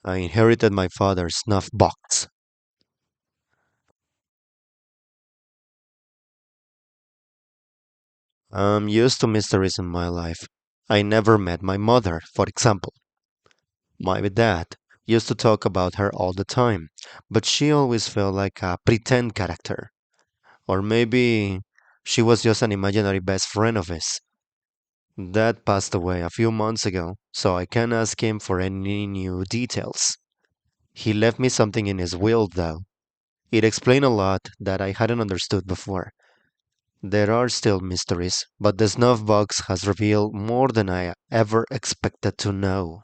I inherited my father's snuff box. I'm used to mysteries in my life. I never met my mother, for example. My dad used to talk about her all the time, but she always felt like a pretend character. Or maybe she was just an imaginary best friend of his. Dad passed away a few months ago, so I can't ask him for any new details. He left me something in his will, though. It explained a lot that I hadn't understood before. There are still mysteries, but the snuff box has revealed more than I ever expected to know.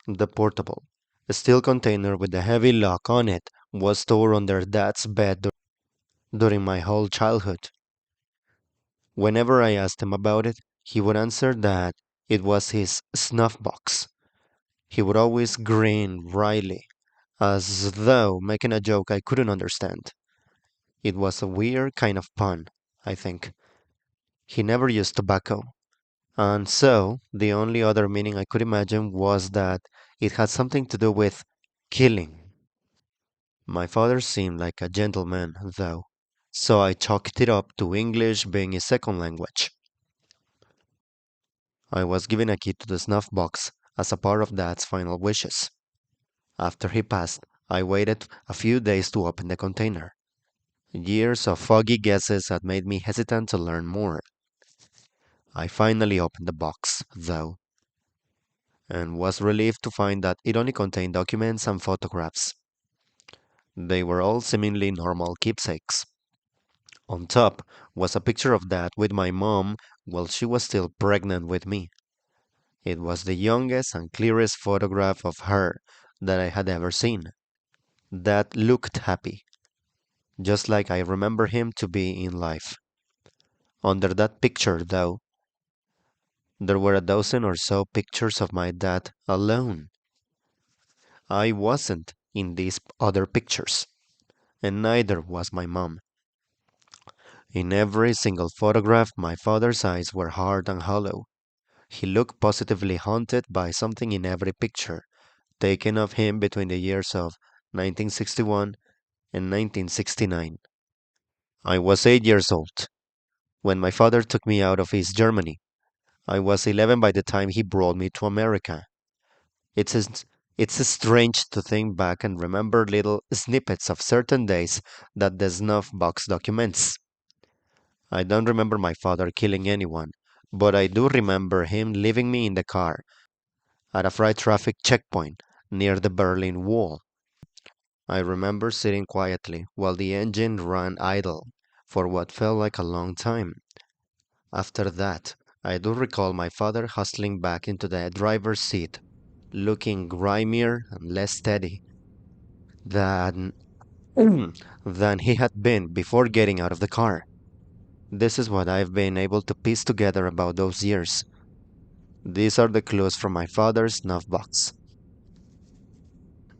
The portable, steel container with the heavy lock on it was stored under Dad's bed during my whole childhood. Whenever I asked him about it, he would answer that it was his snuff box. He would always grin wryly, as though making a joke I couldn't understand. It was a weird kind of pun, I think. He never used tobacco, and so the only other meaning I could imagine was that it had something to do with killing. My father seemed like a gentleman, though, so I chalked it up to English being his second language. I was given a key to the snuff box as a part of Dad's final wishes. After he passed, I waited a few days to open the container. Years of foggy guesses had made me hesitant to learn more. I finally opened the box, though, and was relieved to find that it only contained documents and photographs. They were all seemingly normal keepsakes. On top was a picture of Dad with my mom while she was still pregnant with me. It was the youngest and clearest photograph of her that I had ever seen. Dad looked happy, just like I remember him to be in life. Under that picture, though, there were a dozen or so pictures of my dad alone. I wasn't in these other pictures, and neither was my mom. In every single photograph, my father's eyes were hard and hollow. He looked positively haunted by something in every picture, taken of him between the years of 1961 and 1969. I was 8 years old when my father took me out of East Germany. I was 11 by the time he brought me to America. It's a, it's strange to think back and remember little snippets of certain days that the snuff box documents. I don't remember my father killing anyone, but I do remember him leaving me in the car at a freight traffic checkpoint near the Berlin Wall. I remember sitting quietly while the engine ran idle for what felt like a long time. After that, I do recall my father hustling back into the driver's seat, looking grimier and less steady than than he had been before getting out of the car. This is what I've been able to piece together about those years. These are the clues from my father's snuff box.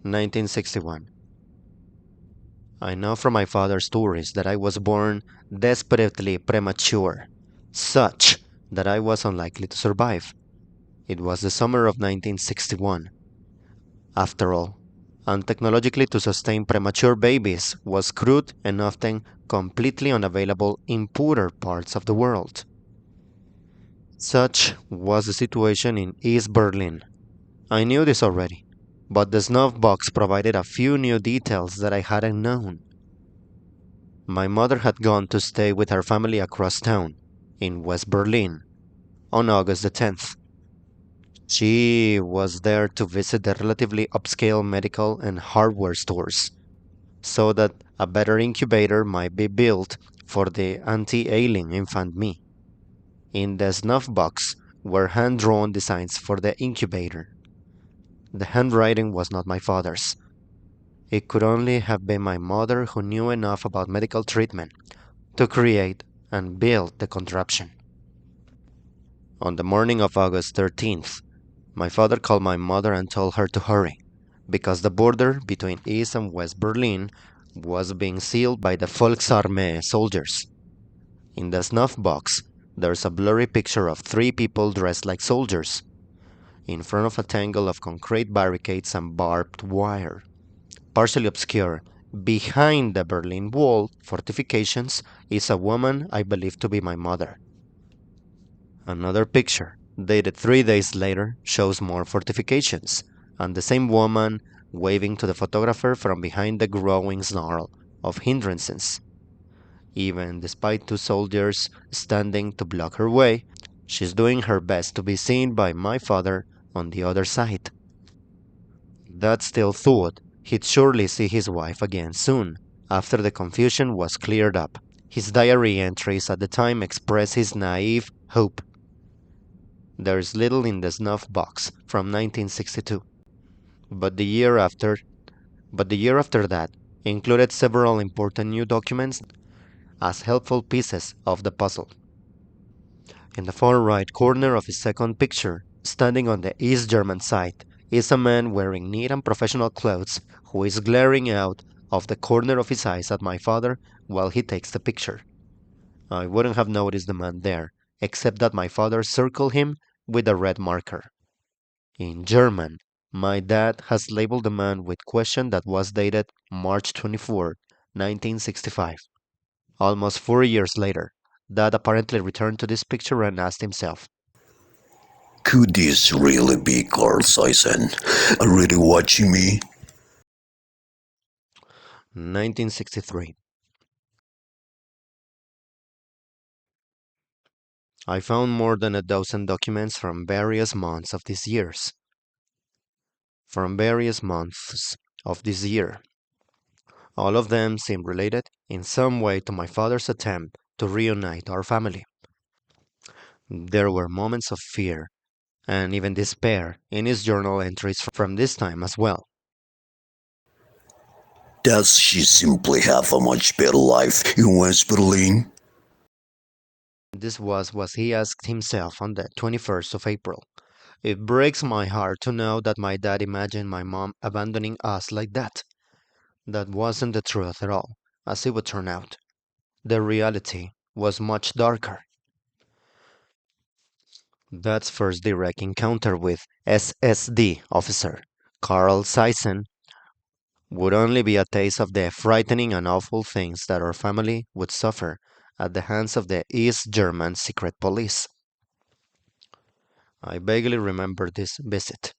1961. I know from my father's stories that I was born desperately premature, such that I was unlikely to survive. It was the summer of 1961. After all, and technologically to sustain premature babies was crude and often completely unavailable in poorer parts of the world. Such was the situation in East Berlin. I knew this already, but the snuff box provided a few new details that I hadn't known. My mother had gone to stay with her family across town, in West Berlin, on August the 10th. She was there to visit the relatively upscale medical and hardware stores, so that a better incubator might be built for the anti-ailing infant me. In the snuff box were hand-drawn designs for the incubator. The handwriting was not my father's. It could only have been my mother who knew enough about medical treatment to create and build the contraption. On the morning of August 13th, my father called my mother and told her to hurry, because the border between East and West Berlin was being sealed by the Volksarmee soldiers. In the snuff box, there's a blurry picture of three people dressed like soldiers. in front of a tangle of concrete barricades and barbed wire. Partially obscure, behind the Berlin Wall fortifications, is a woman I believe to be my mother. Another picture, dated 3 days later, shows more fortifications, and the same woman waving to the photographer from behind the growing snarl of hindrances. Even despite two soldiers standing to block her way, she's doing her best to be seen by my father on the other side. Dad still thought he'd surely see his wife again soon, after the confusion was cleared up. His diary entries at the time express his naive hope. There's little in the snuff box from 1962, but the year after that included several important new documents as helpful pieces of the puzzle. In the far right corner of his second picture, standing on the East German side, is a man wearing neat and professional clothes who is glaring out of the corner of his eyes at my father while he takes the picture. I wouldn't have noticed the man there, except that my father circled him with a red marker. In German, my dad has labeled the man with question that was dated March 24, 1965. Almost 4 years later, Dad apparently returned to this picture and asked himself, Could this really be Carl Sisen really watching me? 1963. I found more than a dozen documents from various months of these years. From various months of this year. All of them seem related in some way to my father's attempt to reunite our family. There were moments of fear and even despair in his journal entries from this time as well. Does she simply have a much better life in West Berlin? This was what he asked himself on the 21st of April. It breaks my heart to know that my dad imagined my mom abandoning us like that. That wasn't the truth at all, as it would turn out. The reality was much darker. Dad's first direct encounter with SSD officer Carl Sisen would only be a taste of the frightening and awful things that our family would suffer at the hands of the East German secret police. I vaguely remember this visit,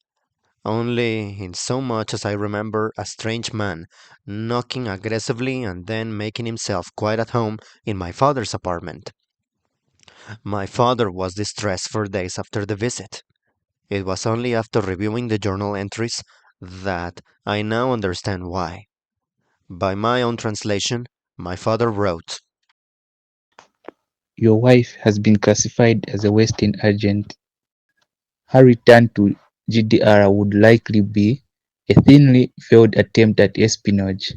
only in so much as I remember a strange man knocking aggressively and then making himself quite at home in my father's apartment. My father was distressed for days after the visit. It was only after reviewing the journal entries that I now understand why. By my own translation, my father wrote, Your wife has been classified as a Western agent. Her return to GDR would likely be a thinly veiled attempt at espionage.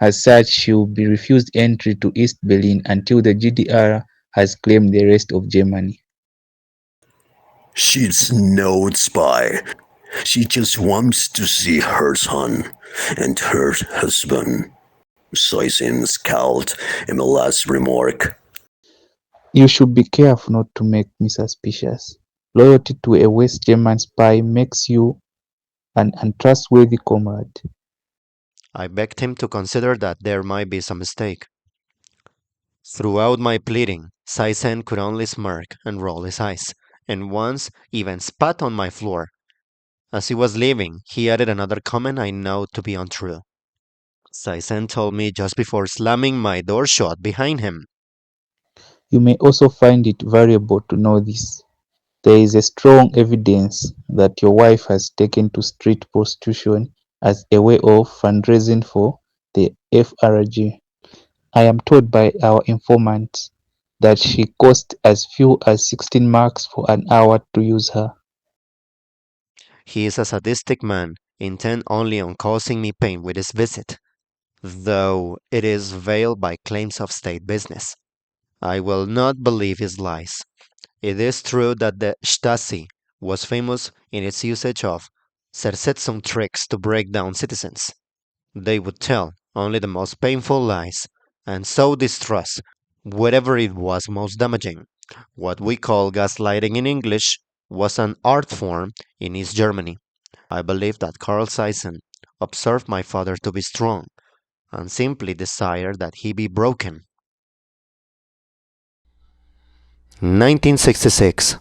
As such, she will be refused entry to East Berlin until the GDR has claimed the rest of Germany. She's no spy. She just wants to see her son and her husband. Sisen scowled in the last remark. You should be careful not to make me suspicious. Loyalty to a West German spy makes you an untrustworthy comrade. I begged him to consider that there might be some mistake. Throughout my pleading, Saisen could only smirk and roll his eyes, and once even spat on my floor. As he was leaving, he added another comment I know to be untrue. Saisen told me just before slamming my door shut behind him. You may also find it valuable to know this. There is a strong evidence that your wife has taken to street prostitution as a way of fundraising for the FRG. I am told by our informant that she cost as few as 16 marks for an hour to use her. He is a sadistic man, intent only on causing me pain with his visit, though it is veiled by claims of state business. I will not believe his lies. It is true that the Stasi was famous in its usage of Zersetzung tricks to break down citizens. They would tell only the most painful lies and sow distrust wherever it was most damaging, what we call gaslighting in English, was an art form in East Germany. I believe that Carl Seissen observed my father to be strong and simply desired that he be broken. 1966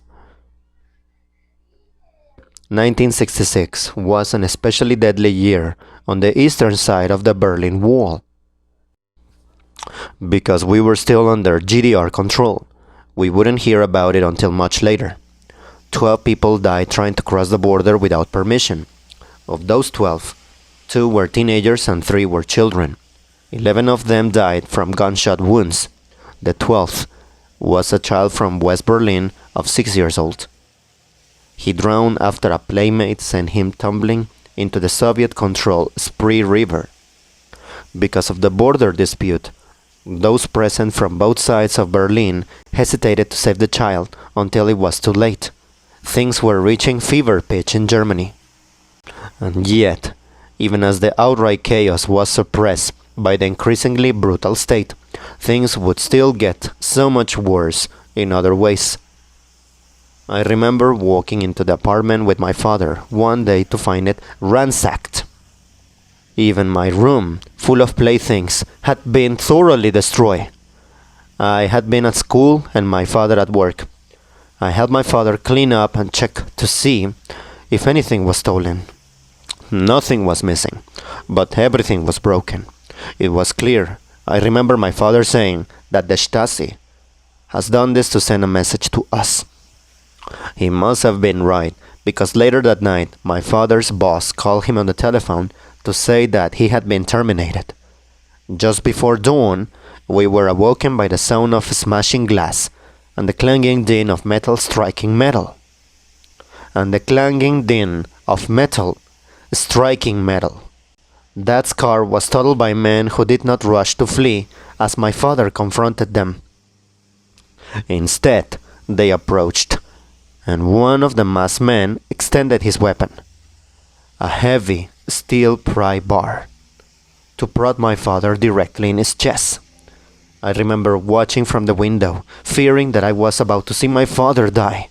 1966 was an especially deadly year on the eastern side of the Berlin Wall. Because we were still under GDR control, we wouldn't hear about it until much later. 12 people died trying to cross the border without permission. Of those 12, 2 were teenagers and 3 were children. 11 of them died from gunshot wounds. The 12th was a child from West Berlin of 6 years old. He drowned after a playmate sent him tumbling into the Soviet-controlled Spree River. Because of the border dispute, those present from both sides of Berlin hesitated to save the child until it was too late. Things were reaching fever pitch in Germany. And yet, even as the outright chaos was suppressed by the increasingly brutal state, things would still get so much worse in other ways. I remember walking into the apartment with my father one day to find it ransacked. Even my room, full of playthings, had been thoroughly destroyed. I had been at school and my father at work. I helped my father clean up and check to see if anything was stolen. Nothing was missing, but everything was broken. It was clear. I remember my father saying that the Stasi has done this to send a message to us. He must have been right, because later that night, my father's boss called him on the telephone to say that he had been terminated. Just before dawn, we were awoken by the sound of smashing glass and the clanging din of metal striking metal. And the clanging din of metal striking metal. That car was totaled by men who did not rush to flee as my father confronted them. Instead, they approached, and one of the masked men extended his weapon, a heavy steel pry bar, to prod my father directly in his chest. I remember watching from the window, fearing that I was about to see my father die.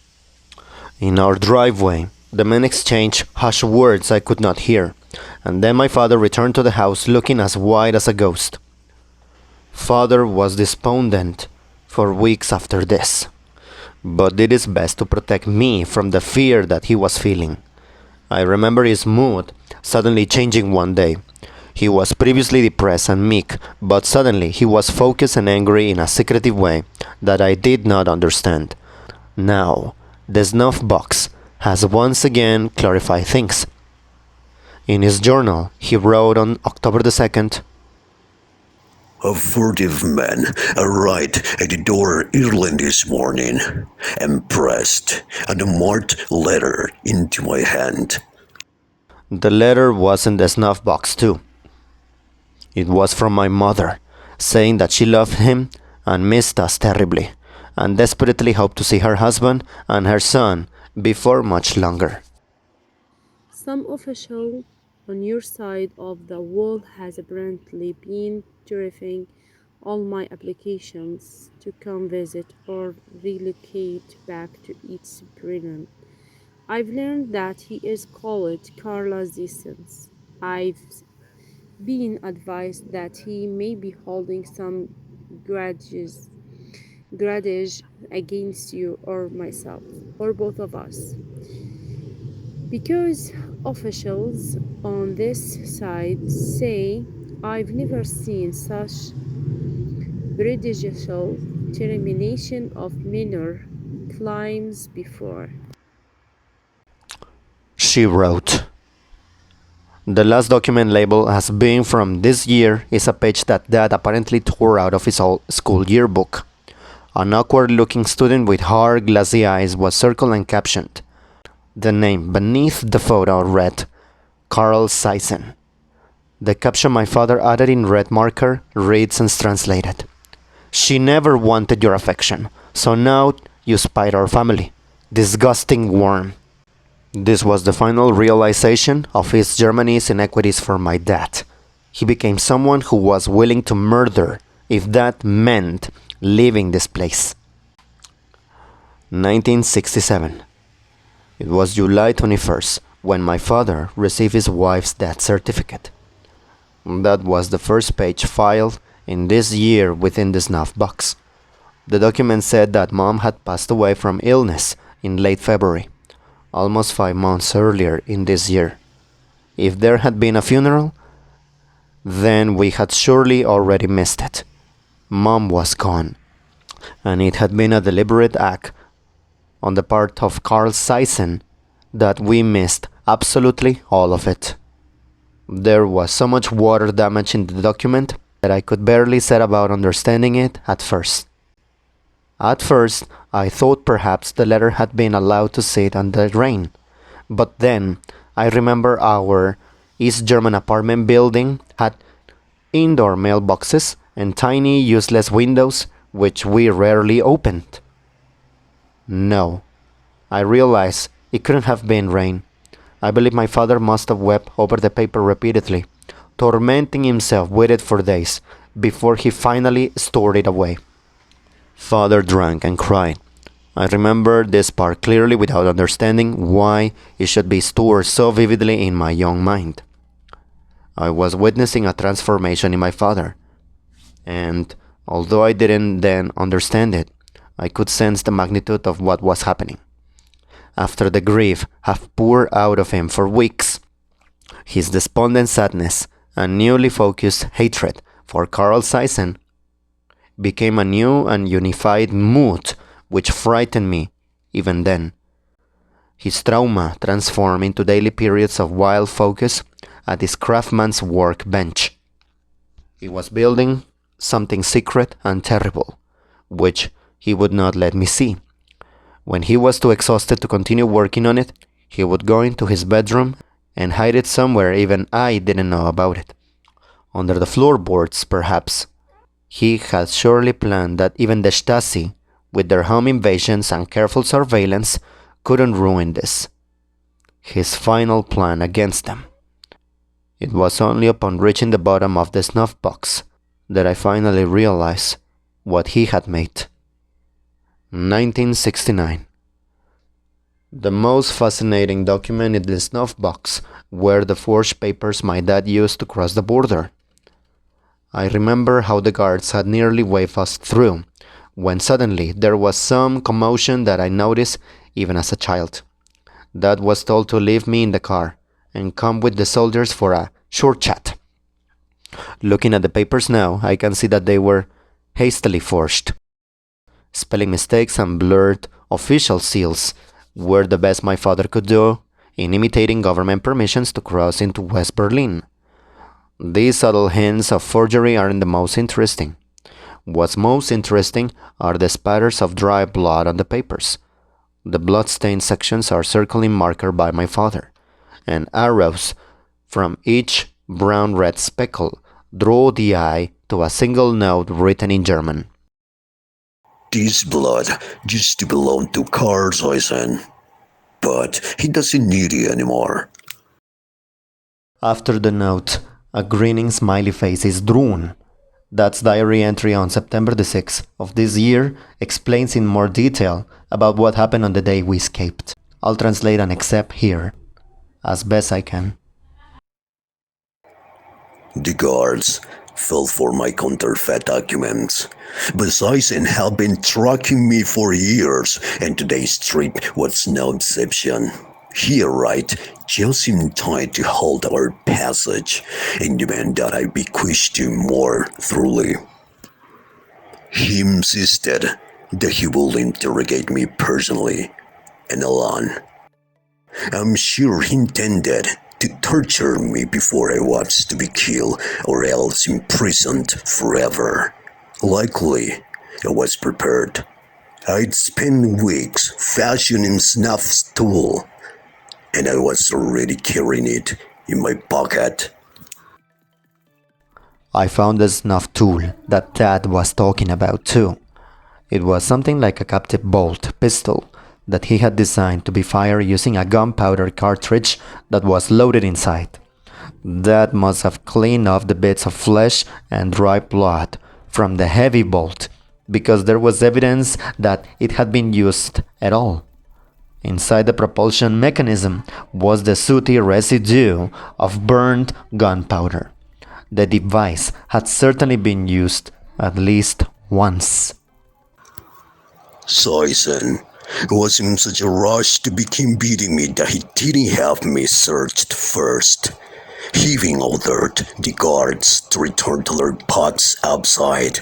In our driveway, the men exchanged harsh words I could not hear, and then my father returned to the house looking as white as a ghost. Father was despondent for weeks after this, but did his best to protect me from the fear that he was feeling. I remember his mood suddenly changing one day. He was previously depressed and meek, but suddenly he was focused and angry in a secretive way that I did not understand. Now, the snuff box has once again clarified things. In his journal, he wrote on October the 2nd, A furtive man arrived at the door early this morning and pressed a marked letter into my hand. The letter was in the snuff box too. It was from my mother, saying that she loved him and missed us terribly, and desperately hoped to see her husband and her son before much longer. Some official on your side of the wall has apparently been terrifying all my applications to come visit or relocate back to East Berlin. I've learned that he is called Carlos Distance. I've been advised that he may be holding some grudge against you or myself, or both of us. Because officials on this side say I've never seen such prejudicial termination of minor crimes before. She wrote, The last document labeled as being from this year is a page that Dad apparently tore out of his old school yearbook. An awkward-looking student with hard, glassy eyes was circled and captioned. The name beneath the photo read, Carl Seissen. The caption my father added in red marker reads and translated, She never wanted your affection, so now you spite our family. Disgusting worm. This was the final realization of East Germany's inequities for my dad. He became someone who was willing to murder if that meant leaving this place. 1967. It was July 21st when my father received his wife's death certificate. That was the first page filed in this year within the snuff box. The document said that Mom had passed away from illness in late February, almost 5 months earlier in this year. If there had been a funeral, then we had surely already missed it. Mom was gone, and it had been a deliberate act on the part of Carl Sison that we missed absolutely all of it. There was so much water damage in the document that I could barely set about understanding it at first. At first, I thought perhaps the letter had been allowed to sit on the rain, but then I remember our East German apartment building had indoor mailboxes and tiny useless windows which we rarely opened. No, I realized it couldn't have been rain. I believe my father must have wept over the paper repeatedly, tormenting himself with it for days before he finally stored it away. Father drank and cried. I remember this part clearly without understanding why it should be stored so vividly in my young mind. I was witnessing a transformation in my father, and although I didn't then understand it, I could sense the magnitude of what was happening. After the grief had poured out of him for weeks, his despondent sadness and newly focused hatred for Carl Sison became a new and unified mood which frightened me even then. His trauma transformed into daily periods of wild focus at his craftsman's workbench. He was building something secret and terrible, which he would not let me see. When he was too exhausted to continue working on it, he would go into his bedroom and hide it somewhere even I didn't know about it. Under the floorboards, perhaps. He had surely planned that even the Stasi, with their home invasions and careful surveillance, couldn't ruin this. His final plan against them. It was only upon reaching the bottom of the snuff box that I finally realized what he had made. 1969. The most fascinating document in the snuff box were the forged papers my dad used to cross the border. I remember how the guards had nearly waved us through, when suddenly there was some commotion that I noticed even as a child. Dad was told to leave me in the car and come with the soldiers for a short chat. Looking at the papers now, I can see that they were hastily forged. Spelling mistakes and blurred official seals were the best my father could do in imitating government permissions to cross into West Berlin. These subtle hints of forgery aren't the most interesting. What's most interesting are the spatters of dry blood on the papers. The blood-stained sections are circling marked by my father, and arrows from each brown-red speckle draw the eye to a single note written in German. This blood used to belong to Carl Sison, but he doesn't need it anymore. After the note, a grinning smiley face is drawn. Dad's diary entry on September the 6th of this year explains in more detail about what happened on the day we escaped. I'll translate an excerpt here, as best I can. The guards fell for my counterfeit documents, but Sison had been tracking me for years, and today's trip was no exception. He arrived just in time to halt our passage and demand that I be questioned more thoroughly. He insisted that he would interrogate me personally and alone. I'm sure he intended to torture me before I was to be killed or else imprisoned forever. Luckily, I was prepared. I'd spent weeks fashioning Snuff's tool, and I was already carrying it in my pocket. I found the snuff tool that Dad was talking about too. It was something like a captive bolt pistol that he had designed to be fired using a gunpowder cartridge that was loaded inside. Dad must have cleaned off the bits of flesh and dry blood from the heavy bolt because there was evidence that it had been used at all. Inside the propulsion mechanism was the sooty residue of burnt gunpowder. The device had certainly been used at least once. Sison was in such a rush to begin beating me that he didn't have me searched first. He even ordered the guards to return to their pots outside.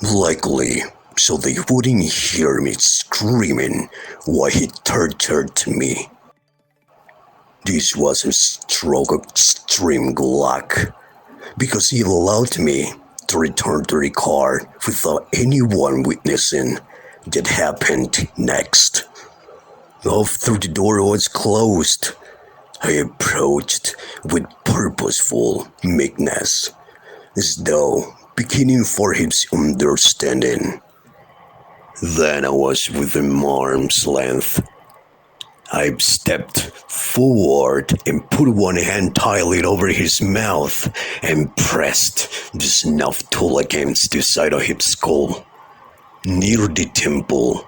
Luckily, so they wouldn't hear me screaming while he tortured me. This was a stroke of extreme luck, because he allowed me to return to the car without anyone witnessing what happened next. After the door was closed, I approached with purposeful meekness, as though beginning for his understanding. Then I was within arm's length. I stepped forward and put one hand tightly over his mouth and pressed the snuff tool against the side of his skull, near the temple.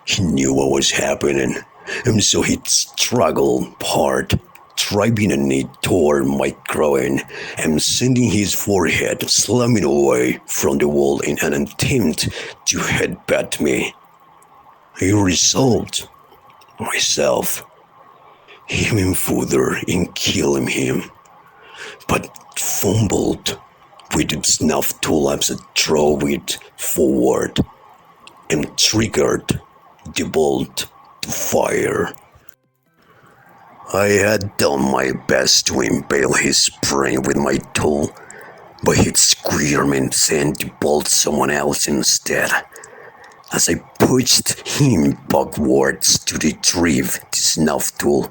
He knew what was happening, and so he struggled hard, driving a knee toward my groin and sending his forehead slamming away from the wall in an attempt to headbutt me. I resolved myself even further in killing him, but fumbled with the snuff tool as I drove it forward and triggered the bolt to fire. I had done my best to impale his brain with my tool, but his screaming sent the bolt someone else instead. As I pushed him backwards to retrieve the snuff tool,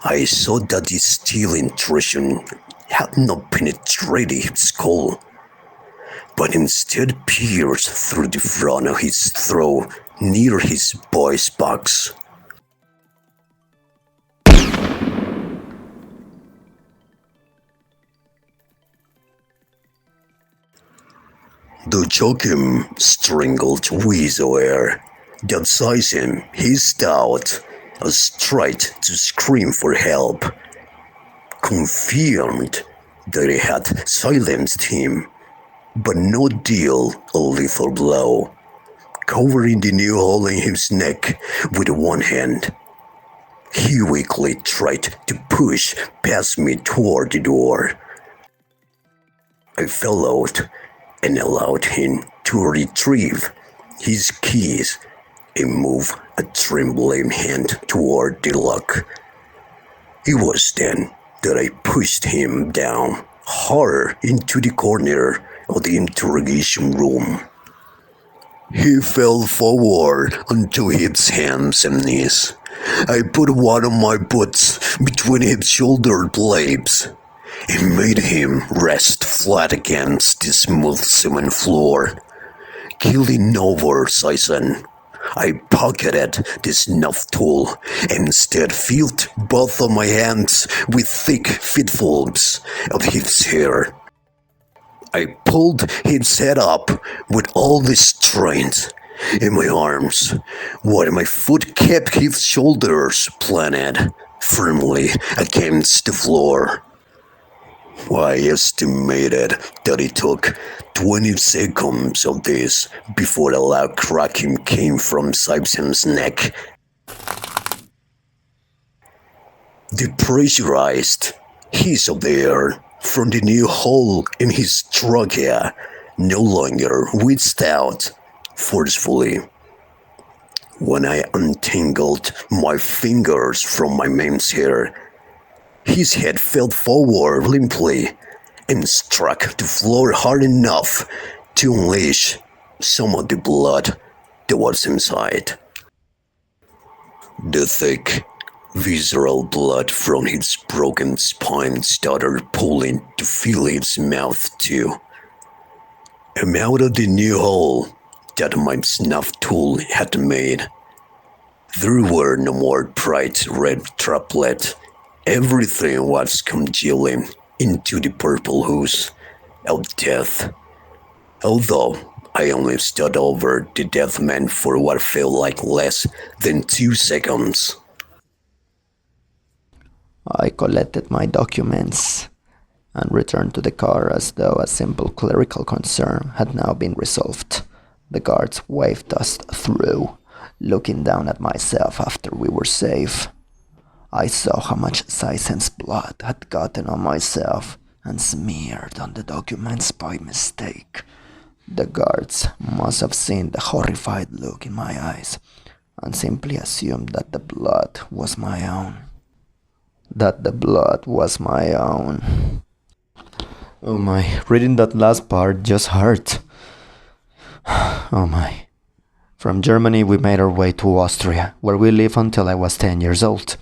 I saw that the steel intrusion had not penetrated his skull, but instead pierced through the front of his throat near his voice box. The joachim strangled weasel air that sized him hissed out a straight to scream for help, confirmed that he had silenced him, but not deal a lethal blow, covering the new hole in his neck with one hand. He weakly tried to push past me toward the door. I fell out and allowed him to retrieve his keys and move a trembling hand toward the lock. It was then that I pushed him down hard into the corner of the interrogation room. He fell forward onto his hands and knees. I put one of my boots between his shoulder blades and made him rest flat against the smooth cement floor. Killing over Sison, I pocketed the snuff tool and instead filled both of my hands with thick fistfuls of his hair. I pulled his head up with all the strength in my arms, while my foot kept his shoulders planted firmly against the floor. I estimated that it took 20 seconds of this before a loud cracking came from Sison's neck. The pressurized hiss of the air from the new hole in his trachea no longer wheezed out forcefully. When I untangled my fingers from my man's hair, his head fell forward limply and struck the floor hard enough to unleash some of the blood that was inside. The thick, visceral blood from his broken spine started pulling to fill his mouth too. And out of the new hole that my snuff tool had made, there were no more bright red droplets. Everything was congealing into the purple ooze of death. Although I only stood over the dead man for what felt like less than 2 seconds. I collected my documents and returned to the car as though a simple clerical concern had now been resolved. The guards waved us through, looking down at myself after we were safe. I saw how much Seisen's blood had gotten on myself and smeared on the documents by mistake. The guards must have seen the horrified look in my eyes and simply assumed that the blood was my own. Oh my, reading that last part just hurt. Oh my. From Germany we made our way to Austria, where we lived until I was 10 years old.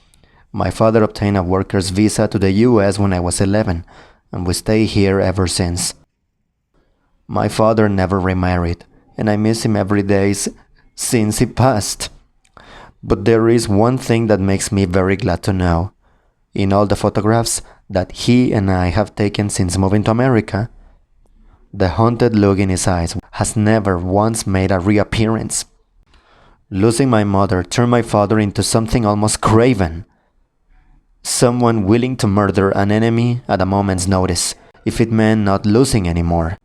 My father obtained a worker's visa to the US when I was 11, and we stayed here ever since. My father never remarried, and I miss him every day since he passed. But there is one thing that makes me very glad to know. In all the photographs that he and I have taken since moving to America, the haunted look in his eyes has never once made a reappearance. Losing my mother turned my father into something almost craven. Someone willing to murder an enemy at a moment's notice, if it meant not losing anymore.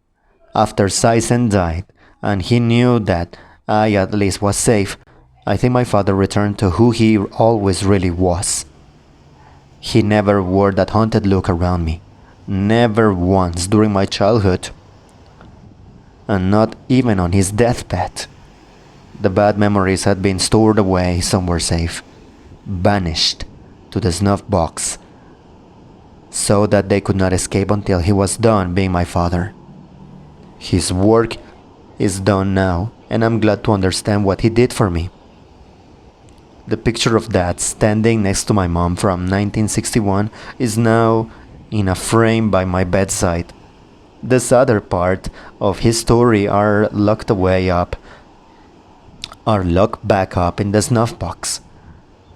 After Seisen died, and he knew that I at least was safe, I think my father returned to who he always really was. He never wore that haunted look around me. Never once during my childhood. And not even on his deathbed. The bad memories had been stored away somewhere safe. Banished to the snuff box. So that they could not escape until he was done being my father. His work is done now, and I'm glad to understand what he did for me. The picture of Dad standing next to my mom from 1961 is now in a frame by my bedside. The sadder part of his story are locked back up in the snuff box.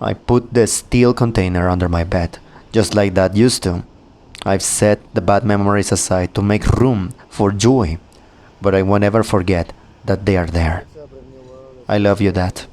I put the steel container under my bed, just like Dad used to. I've set the bad memories aside to make room for joy, but I won't ever forget that they are there. I love you, Dad.